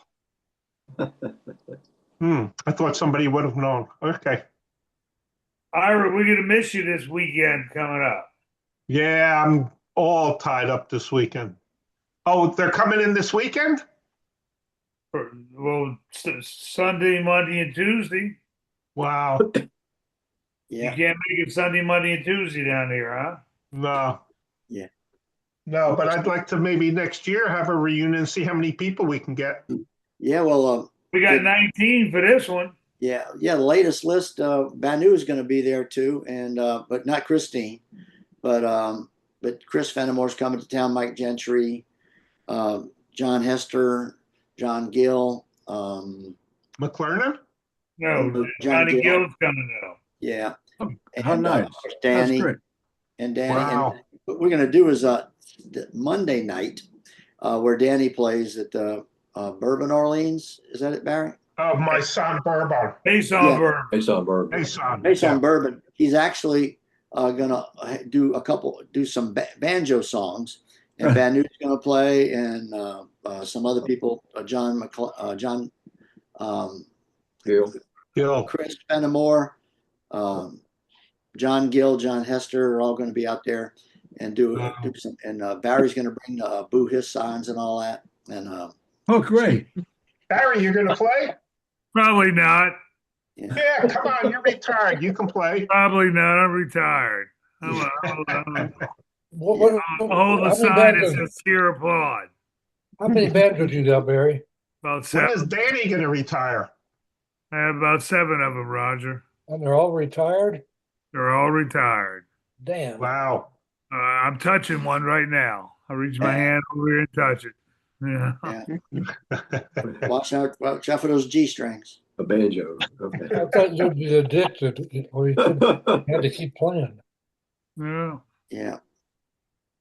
I thought somebody would have known. Okay. Ira, we're gonna miss you this weekend coming up. Yeah, I'm all tied up this weekend. Oh, they're coming in this weekend? Well, Sunday, Monday, and Tuesday. Wow. You Yeah. can't make it Sunday, Monday, and Tuesday down here, huh? No. Yeah. No, but I'd like to maybe next year have a reunion and see how many people we can get. Yeah. Well, We got Good. 19 for this one. yeah. The latest list, Banu is going to be there too, and but not Christine, but Chris Fenamore's coming to town. Mike Gentry, John Hester, John Gill. McLernan? No, John Johnny Gill. Gill's coming now. Yeah. How And, nice. of course, That's Danny great. and Danny. Wow. And what we're going to do is the Monday night where Danny plays at the Bourbon Orleans. Is that it, Barry? Oh, my son, Bourbon. Pace on Yeah. Bourbon. Based on Bourbon. Hey, son. Based on Bourbon. He's actually going to do some banjo songs, and Banu's going to play, and some other people, John Gill. Gil. Chris Fenimore, John Gill, John Hester are all going to be out there and do some. And Barry's going to bring the Boo Hiss signs and all that. And Oh, great. Barry, you're going to play? Probably not. Yeah, come on. You're retired. You can play. Probably not. I'm retired. I'm What, hold the how, many sign and banjos, sincere applaud. how many banjos you got, Barry? About When seven. is Danny going to retire? I have about 7 of them, Roger. And they're all retired? They're all retired. Damn. Wow. I'm touching one right now. I reach my hand over here and touch it. Yeah. yeah, watch out for those G strings. A banjo. Okay. I thought you'd be addicted or you had to keep playing. Yeah. Yeah.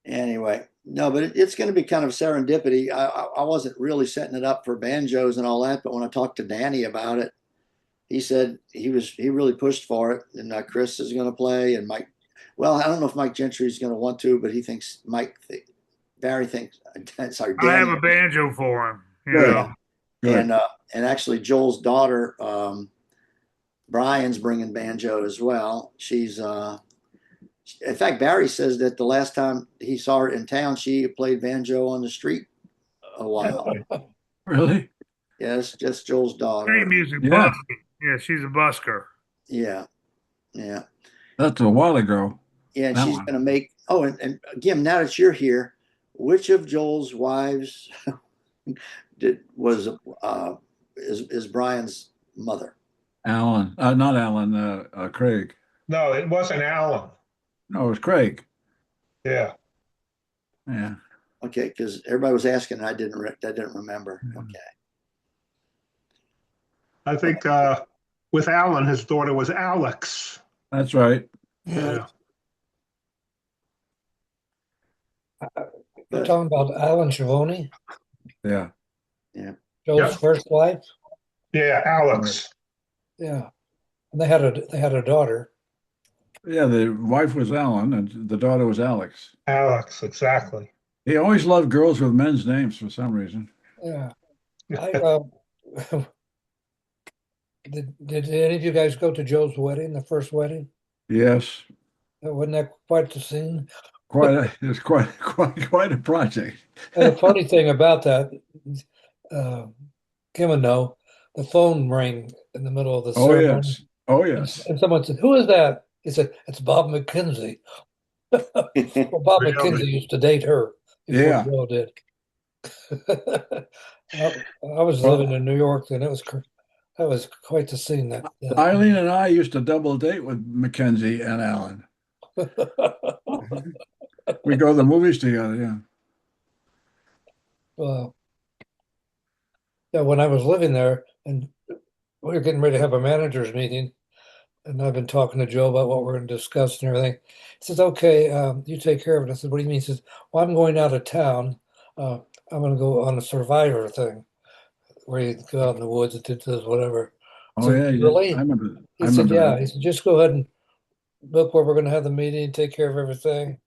Anyway, no, but it's going to be kind of serendipity. I wasn't really setting it up for banjos and all that, but when I talked to Danny about it, he said he really pushed for it, and Chris is going to play, and Mike. Well, I don't know if Mike Gentry is going to want to, but he thinks Barry thinks. Sorry, Danny. I have a banjo for him. You Good. know. Good. And actually Joel's daughter, Brian's bringing banjo as well. She's In fact, Barry says that the last time he saw her in town, she played banjo on the street a while. Really? Yes, just Joel's daughter. Street music Yeah. busker. Yeah, she's a busker. Yeah, yeah, That's a while ago. yeah. And That she's one. going to make. Oh, and again, now that you're here, which of Joel's wives is Brian's mother? Alan, not Alan, Craig. No, it wasn't Alan. No, it was Craig. Yeah. Yeah. Okay, because everybody was asking, and I didn't remember. Okay. I think with Alan, his daughter was Alex. That's right. Yeah. You're talking about Alan Schiavone, Yeah. Joe's Yeah. first wife? Yeah, Alex. Yeah. And they had a daughter. Yeah, the wife was Alan and the daughter was Alex. Alex, exactly. He always loved girls with men's names for some reason. Yeah. I did any of you guys go to Joe's wedding, the first wedding? Yes. Wasn't that quite the scene? It's quite a project. And the funny thing about that, Kim would know, the phone rang in the middle of the Oh ceremony. yes. Oh yes. And someone said, "Who is that?" He said, "It's Bob McKenzie." Well, Bob Really? McKenzie used to date her before Yeah. Joe did. I was living in New York, and that was quite the scene. That Eileen and I used to double date with Mackenzie and Alan. We go to the movies together, yeah. Well, yeah, when I was living there, and we were getting ready to have a managers meeting, and I've been talking to Joe about what we're going to discuss and everything. He says, "Okay, you take care of it." I said, "What do you mean?" He says, "Well, I'm going out of town. I'm going to go on a Survivor thing, where you go out in the woods and do this, whatever." I Oh said, yeah, "Really?" I remember. He I said, remember "Yeah." that. He said, "Just go ahead and book where we're going to have the meeting, take care of everything."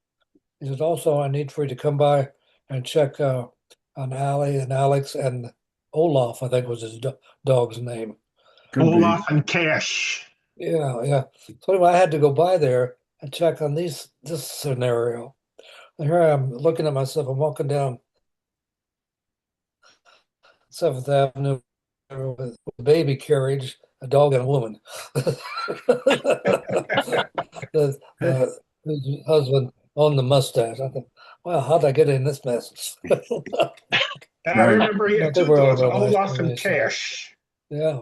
He said, "Also, I need for you to come by and check on Allie and Alex and Olaf, I think was his dog's name." Could be. Olaf and Cash. Yeah, yeah. So anyway, I had to go by there and check on this scenario. And here I am looking at myself. I'm walking down 7th Avenue with a baby carriage, a dog, and a woman. His husband owned the mustache. I thought, wow, how'd I get in this mess? And I Right. remember he No, had they two were all dogs, real nice Olaf to me, and so- Cash. Yeah.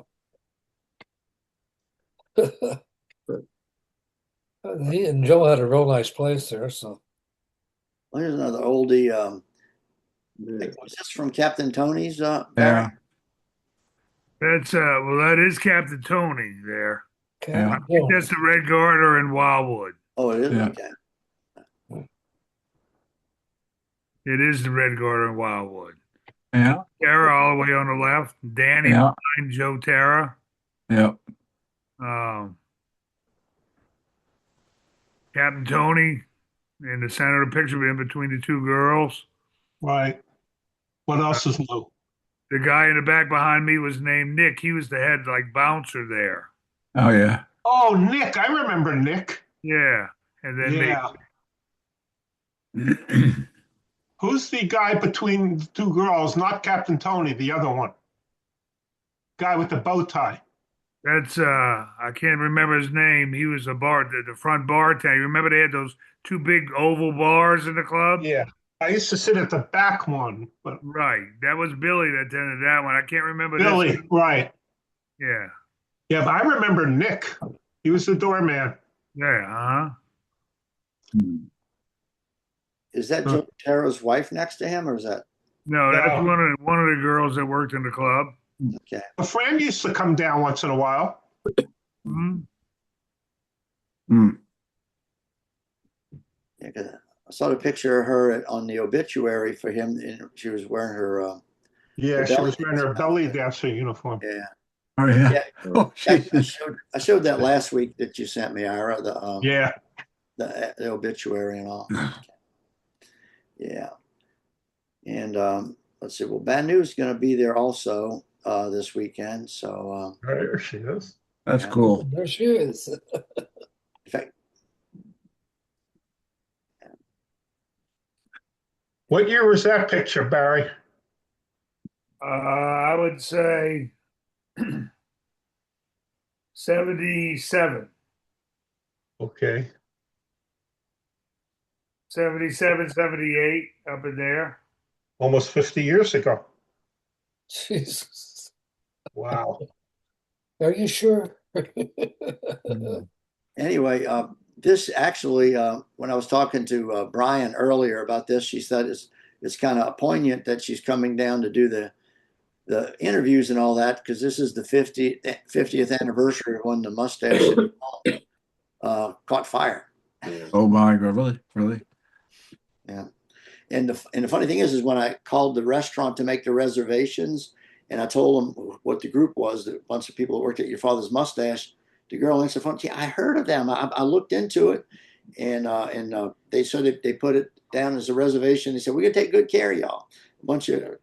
He and Joe had a real nice place there, so Well, here's another oldie. Yeah. Was this from Captain Tony's? Yeah. Barry? That's well, that is Captain Tony there. Yeah. I think that's the Red Garter in Wildwood. Oh, it is. Yeah. Okay. It is the Red Garter in Wildwood. Yeah. Tara all the way on the left. Danny Yeah. behind Joe Tara. Yeah. Captain Tony in the center of the picture, in between the two girls. Right. What else is new? The guy in the back behind me was named Nick. He was the head like bouncer there. Oh yeah. Oh, Nick. I remember Nick. Yeah, and then Yeah. Who's the guy between the two girls? Not Captain Tony, the other one. Guy with the bow tie. that's I can't remember his name. He was the front bartender. You remember they had those two big oval bars in the club? Yeah. I used to sit at the back one, but Right. That was Billy that attended that one. I can't remember Billy, this. right. Yeah. Yeah, but I remember Nick. He was the doorman. Yeah. Is that Joe Tara's wife next to him, or is that No, that's No. one of the girls that worked in the club. okay? A friend used to come down once in a while. Mhm. Yeah, 'cause I saw the picture of her on the obituary for him, and she was wearing her. Yeah, The she belly was wearing her belly dancer uniform. Yeah, Oh yeah. yeah. Oh Jesus. I showed that last week that you sent me, Ira. Yeah. The obituary and all. Yeah, and let's see. Well, Bad News is going to be there also this weekend. So There she is. That's cool. there she is. in fact, What year was that picture, Barry? I would say 77, Okay. 77, 78, up in there. Almost 50 years ago. Jesus. Wow. Are you sure? Anyway, this actually, when I was talking to Brian earlier about this, she said it's kind of poignant that she's coming down to do the interviews and all that, because this is the 50th anniversary of when the mustache caught fire. Oh my God, really? Really? Yeah. And the funny thing is when I called the restaurant to make the reservations, and I told them what the group was, a bunch of people that worked at Your Father's Mustache, the girl answered the phone. I heard of them. I looked into it, and they said they put it down as a reservation. They said we're gonna take good care of y'all. A bunch of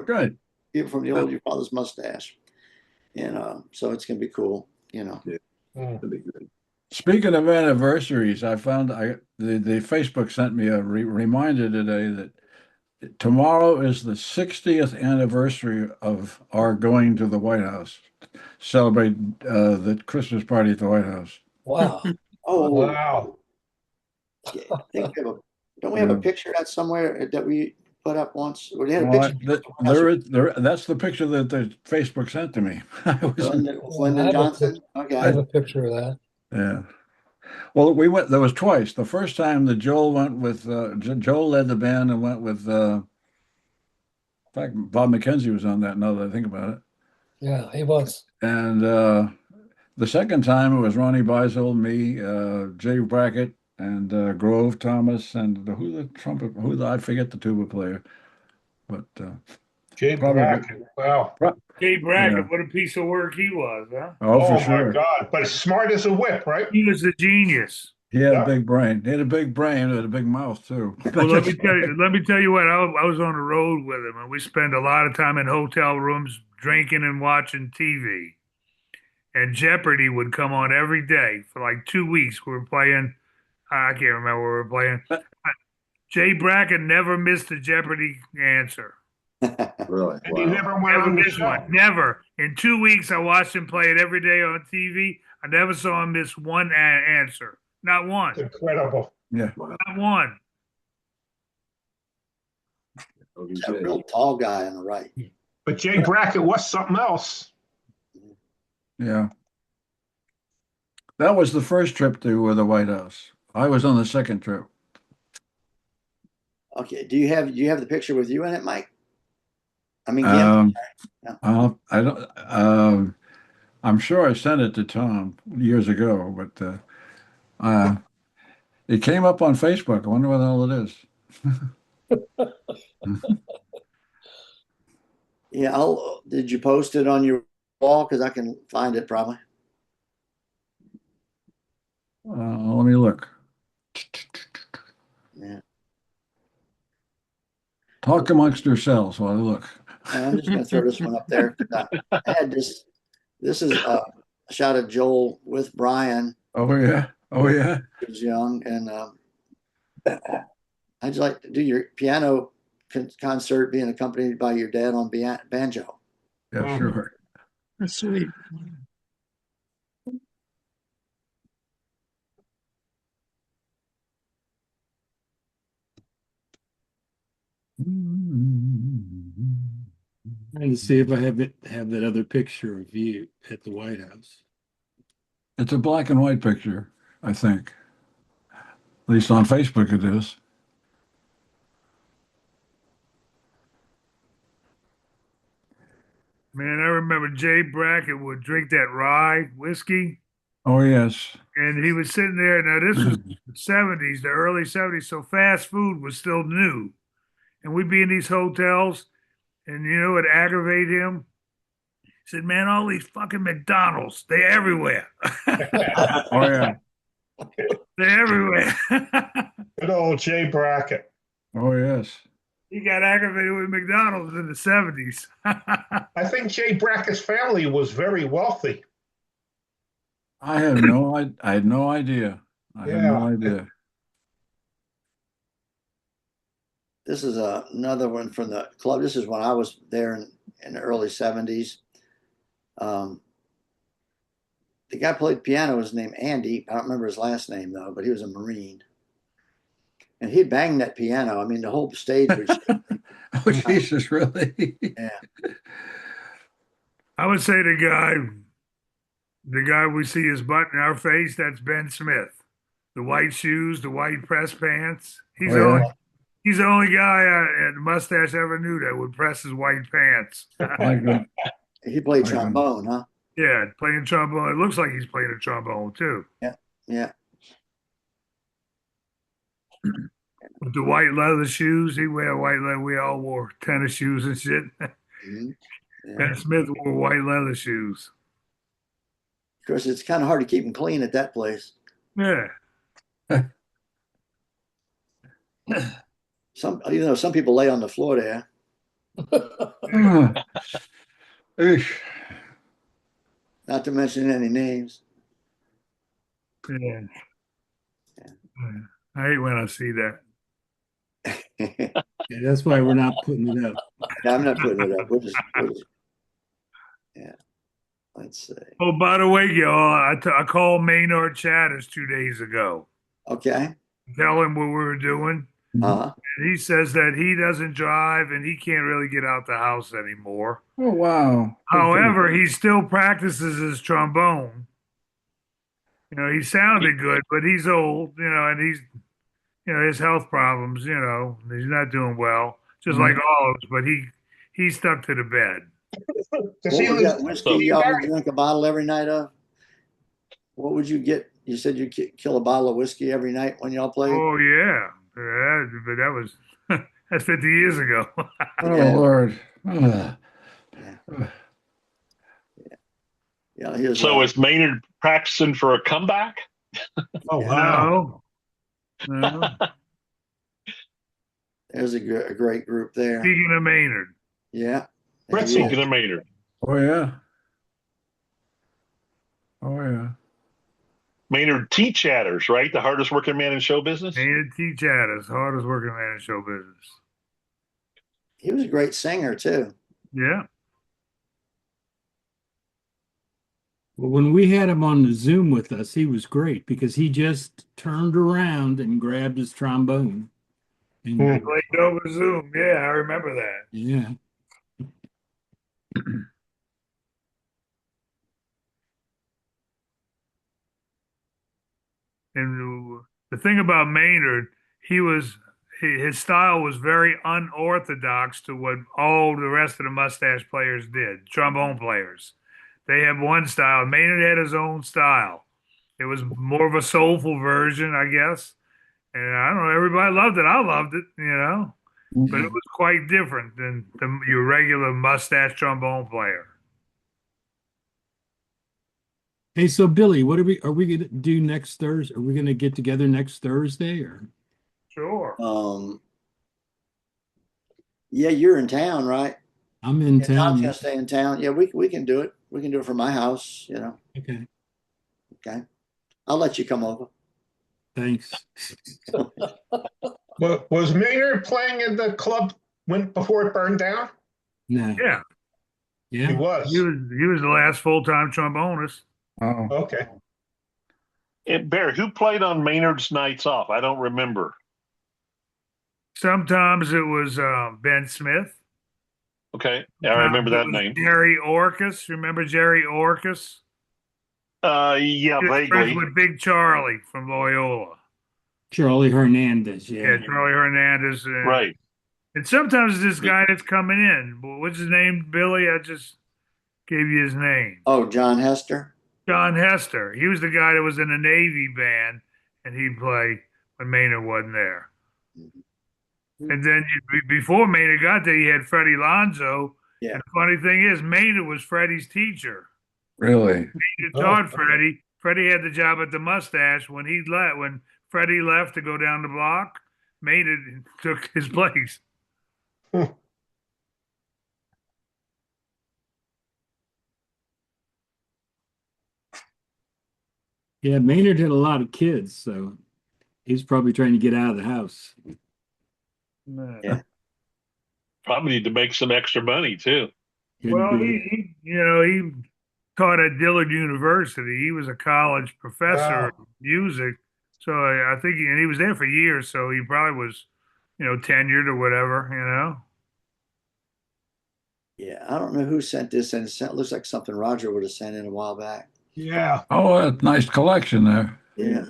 Good. people from the old Your Father's Mustache, and so it's gonna be cool. That'd be good. Speaking of anniversaries, I found the Facebook sent me a reminder today that tomorrow is the 60th anniversary of our going to the White House, celebrate the Christmas party at the White House. Wow. Oh, Wow. I think don't we have a picture of that somewhere that we put up once? We had a Well, picture. that's the picture that the Facebook sent to me. I was, Lyndon Johnson. I Okay. have a picture of that. yeah. Well, we went. There was twice. The first time that Joel went with Joel led the band and went with. In fact, Bob McKenzie was on that. Now that I think about it. Yeah, he was. And the second time it was Ronnie Beisel, me, Jay Brackett, and Grove Thomas, and I forget the tuba player, but Jay probably. Brackett. Wow. Jay Brackett, Yeah. what a piece of work he was, huh? Oh, Oh for my sure. God. But smart as a whip, right? He was a genius. He had Yeah. a big brain. He had a big brain. He had a big mouth too. Well, let me tell you what. I was on the road with him, and we spent a lot of time in hotel rooms drinking and watching TV. And Jeopardy would come on every day for like 2 weeks. We were playing. I can't remember what we were playing. Jay Brackett never missed a Jeopardy answer. Really? And you Wow. never went Never on the missed show. one. Never. In 2 weeks, I watched him play it every day on TV. I never saw him miss one answer. Not one. It's incredible. Yeah. Not one. A real tall guy on the right. But Jay Brackett was something else. Yeah. That was the first trip to the White House. I was on the second trip. Okay. Do you have the picture with you in it, Mike? I mean, Gim. I don't. I'm sure I sent it to Tom years ago, but it came up on Facebook. I wonder what the hell it is. Yeah. Did you post it on your wall? Because I can find it probably. Let me look. Yeah. Talk amongst yourselves while I look. I'm just going to throw this one up there. I had this. This is a shot of Joel with Brian. Oh yeah. Oh yeah. He was young, and how'd you like to do your piano concert being accompanied by your dad on banjo? Yeah, sure. That's sweet. Trying to see if I have that other picture of you at the White House. It's a black and white picture, I think. At least on Facebook it is. Man, I remember Jay Brackett would drink that rye whiskey, Oh yes. and he was sitting there. Now, this was the 70s, the early 70s, so fast food was still new. And we'd be in these hotels, and you know, it aggravated him. He said, man, all these fucking McDonald's, they're everywhere. Oh yeah. They're everywhere. Good old Jay Brackett. Oh yes. He got aggravated with McDonald's in the 70s. I think Jay Brackett's family was very wealthy. I had no idea. I had no idea. Yeah. this is another one from the club. This is when I was there in the early 70s. The guy played piano was named Andy. I don't remember his last name though, but he was a Marine. And he banged that piano. I mean, the whole stage was Oh, Jesus, really? yeah. I would say the guy we see his butt in our face, that's Ben Smith. The white shoes, the white press pants. He's Oh, yeah. the only guy at Mustache ever knew that would press his white pants. My good. He played My trombone, huh? Yeah, playing trombone. It looks like he's playing a trombone too. Yeah. With the white leather shoes, he wear white leather. We all wore tennis shoes and shit. Mhm. Yeah. Ben Smith wore white leather shoes. Of course, it's kind of hard to keep them clean at that place. Yeah. Some people lay on the floor there. Eesh. Not to mention any names. Yeah. I hate when I see that. Yeah, Yeah, that's why we're not putting it up. I'm not putting it up. Yeah. Let's see. Oh, by the way, y'all, I called Maynard Chatters 2 days ago. Okay. Tell him what we were doing. Uh-huh. And he says that he doesn't drive and he can't really get out the house anymore. Oh, wow. However, he still practices his trombone. You know, he sounded good, but he's old, you know, and his health problems, you know, he's not doing well, just like all of us, but he stuck to the bed. Does he What was lose? that whiskey y'all would drink a bottle every night of? What would you get? You said you'd kill a bottle of whiskey every night when y'all played? Oh, yeah. But that was, that's 50 years ago. Oh, Yeah. Lord. Ugh. Yeah, he was, So is Maynard practicing for a comeback? Oh, wow. No. there's a great group there. Speaking of Maynard. Yeah. Fritzy. Speaking of Maynard. Oh, yeah. Oh, yeah. Maynard T. Chatters, right? The hardest working man in show business? Maynard T. Chatters, hardest working man in show business. He was a great singer too. Yeah. Well, when we had him on the Zoom with us, he was great because he just turned around and grabbed his trombone. And Played over Zoom. Yeah, I remember that. yeah. And the thing about Maynard, his style was very unorthodox to what all the rest of the mustache players did, trombone players. They have one style. Maynard had his own style. It was more of a soulful version, I guess. And I don't know, everybody loved it. I loved it, you know. But it was quite different than your regular mustache trombone player. Hey, so Billy, what are we going to do next Thursday? Are we going to get together next Thursday or? Sure. Yeah, you're in town, right? I'm in Yeah, Tom's town. gonna stay in town. Yeah, we can do it. We can do it from my house, you know. Okay, Okay. I'll let you come over. thanks. Was Maynard playing in the club before it burned down? No. Yeah. He Yeah. was. He was the last full-time trombonist. Oh, Okay. And Bear, who played on Maynard's nights off? I don't remember. Sometimes it was Ben Smith. Okay. Yeah, I remember that Sometimes it was name. Jerry Orcus. Remember Jerry Orcus? Yeah, He was friends vaguely. with Big Charlie from Loyola. Charlie Hernandez. Yeah, Yeah. Charlie Hernandez. Right. And sometimes it's this guy that's coming in. What's his name, Billy? I just gave you his name. Oh, John Hester. John Hester. He was the guy that was in the Navy band, and he'd play when Maynard wasn't there. And then before Maynard got there, you had Freddie Lonzo. Yeah. And the funny thing is, Maynard was Freddie's teacher. really? Maynard taught Freddie. Freddie had the job at the Mustache. When he left, when Freddie left to go down the block, Maynard took his place. Yeah, Maynard had a lot of kids, so he's probably trying to get out of the house. Yeah. Probably need to make some extra money too. Well, Could be. he taught at Dillard University. He was a college professor Wow. of music. So I think, and he was there for years. So he probably was, tenured or whatever. Yeah, I don't know who sent this in. It looks like something Roger would have sent in a while back. Yeah. Oh, a nice collection there. Yeah.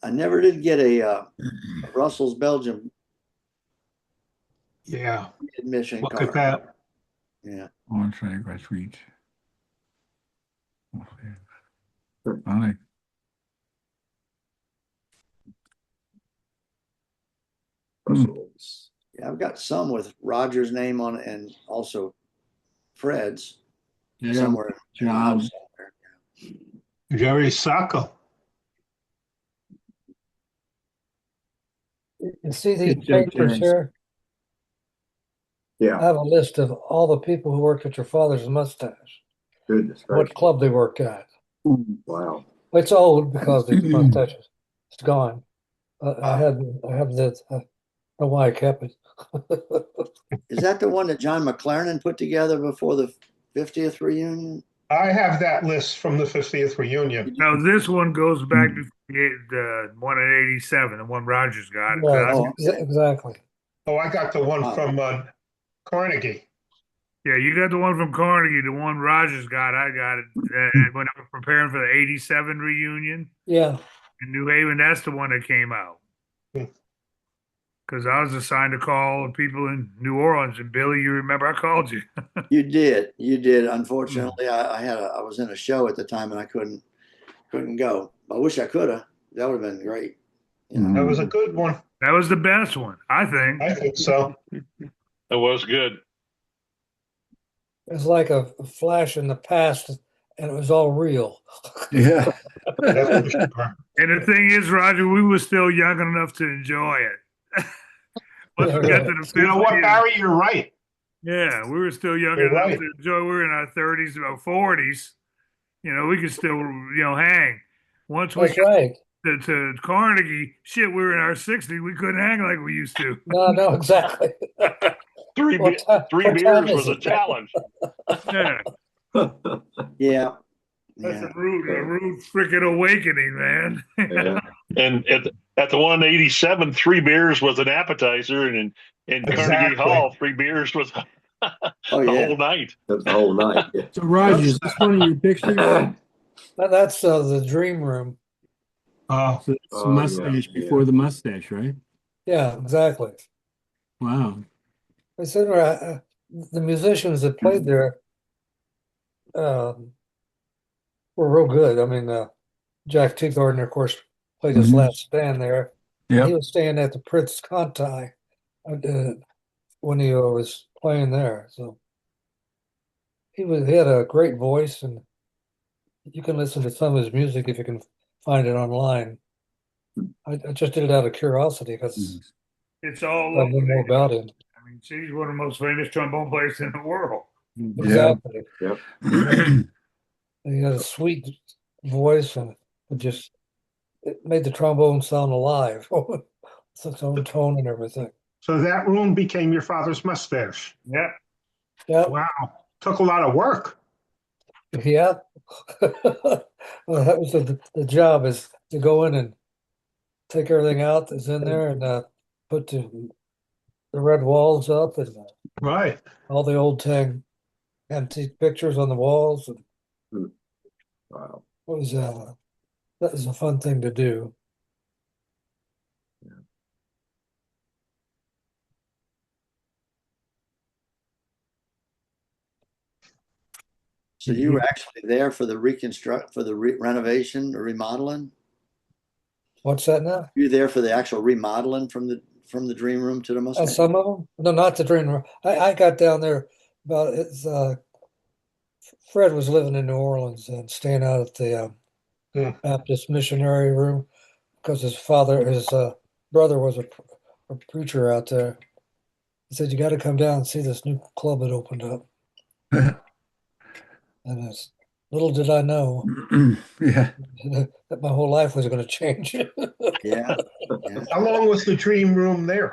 I never did get a Brussels, Belgium Yeah. admission Look card. at that. Yeah. On Grass Reach. Funny. Brussels. Yeah, I've got some with Roger's name on it and also Fred's Yeah, somewhere in the John. house somewhere. Jerry Sacco. You see these Good joke, papers Terrence. here? I Yeah. have a list of all the people who worked at your father's mustache, Goodness what gracious. club they worked at. Wow. It's old because the mustache is gone. I have the, I don't know why I kept it. Is that the one that John McLaren put together before the 50th reunion? I have that list from the 50th reunion. Now this one goes back to the one in '87, the one Rogers got. Yeah, Oh, okay. exactly. Oh, I got the one Wow. from Carnegie. Yeah, you got the one from Carnegie, the one Rogers got. I got it when I was preparing for the '87 reunion Yeah. in New Haven. That's the one that came out. Hmm. Because I was assigned to call people in New Orleans, and Billy, you remember I called you. You did. Unfortunately, I was in a show at the time and I couldn't go. I wish I could have. That would have been great. That was a good one. That was the best one, I think. I think so. It was good. It's like a flash in the past, and it was all real. Yeah. That's for sure. And the thing is, Roger, we were still young enough to enjoy it. Once we got to the 50s, You know what, Barry? You're right. yeah, we were still young You're enough right. to enjoy. We were in our 30s or 40s. We could still, hang. Once we That's right. got to Carnegie, shit, we were in our 60s. We couldn't hang like we used to. No, exactly. Three What ti- three what time beers is was a it? challenge. Yeah, Yeah. that's Yeah. a rude freaking awakening, man. Yeah. And at the one in '87, 3 beers was an appetizer, and in Carnegie Exactly. Hall, 3 beers was Oh, the yeah. whole night. That was the whole night. Yeah. So, Roger, is this one of your pictures? That's the dream room. Oh, So it's Oh, mustache yeah, before the mustache, right? Yeah, exactly. Wow. I said the musicians that played there were real good. I mean, Jack Teagardner, of course, played his Mhm. last stand there. He Yep. was staying at the Prince Conti when he was playing there. So he had a great voice, and you can listen to some of his music if you can find it online. I just did it out of curiosity because It's all I know more over. about him. I mean, she's one of the most famous trombone players in the world. Exactly. Yep. And he had a sweet voice, and it made the trombone sound alive. It's its own tone and everything. so that room became your father's mustache. Yeah. Yeah, Wow. Took a lot of work. yeah. Well, that was the job, is to go in and take everything out that's in there and put the red walls up and Right. all the old tang antique pictures on the walls. And Wow. it was that was a fun thing to do. So you were actually there for the renovation or remodeling? What's that now? You were there for the actual remodeling from the dream room to the mustache? Some of them? No, not the dream room. I got down there about it's Fred was living in New Orleans and staying out at the Baptist missionary room because his brother was a preacher out there. He said, "You got to come down and see this new club that opened up." And little did I know Yeah. that my whole life was going to change. Yeah. How long was the dream room there?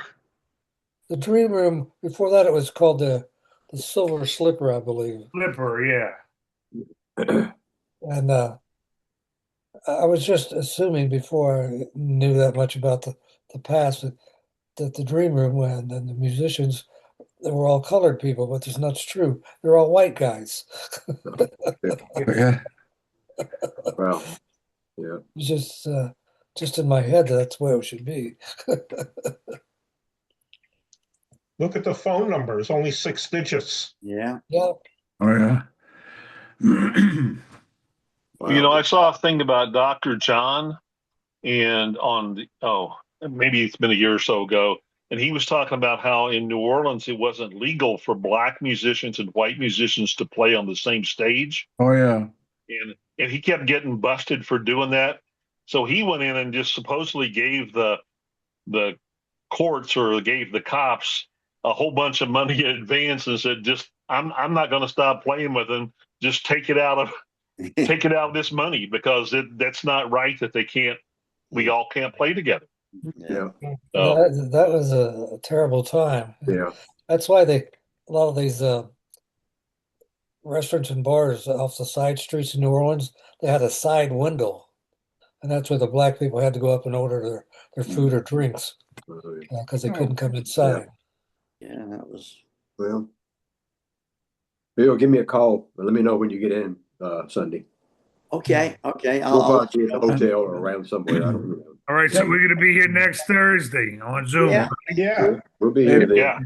the Dream Room, before that, it was called the Silver Slipper, I believe. Flipper, yeah. And I was just assuming before I knew that much about the past that the Dream Room and the musicians, they were all colored people, but that's not true. They're all white guys. Yeah. Wow. Yeah. It's just in my head that's the way it should be. Look at the phone number. It's only 6 digits. Yeah. Yeah. Oh, yeah. Wow. You know, I saw a thing about Dr. John, and maybe it's been a year or so ago, and he was talking about how in New Orleans it wasn't legal for black musicians and white musicians to play on the same stage, Oh, yeah. and he kept getting busted for doing that. So he went in and just supposedly gave the courts or gave the cops a whole bunch of money in advance and said, "Just I'm not going to stop playing with them. Just take it out of this money because that's not right that we all can't play together." Yeah. That was a terrible time. Yeah. That's why a lot of these restaurants and bars off the side streets in New Orleans, they had a side window. And that's where the black people had to go up and order their food or drinks because they couldn't come inside. Yeah, that was. Well, Bill, give me a call and let me know when you get in Sunday. Okay. We'll probably be at the hotel or around somewhere. I don't know. All right, so we're going to be here next Thursday on Zoom. Yeah. Yeah. We'll be here then. Yeah.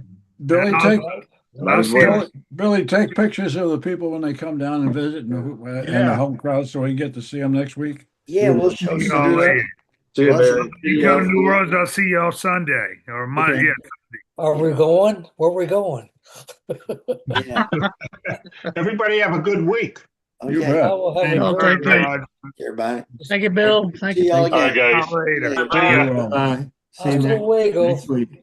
Billy, Might as well. Billy, take pictures of the people when they come down and visit and the whole crowd so we can get to see them next week. Yeah, we'll show See you. y'all later. See you, Barry. You come to New Orleans, I'll see y'all Sunday or Monday. Okay. Yeah. Are we going? Where are we going? Yeah. Everybody have a good week. You Okay. bet. I will have Thank a you Okay, very great. much. Everybody. Thank you, Bill. Thank See you. y'all All right, again. guys. Later. Yeah. See ya. Bye. See you Hasta next luego. week.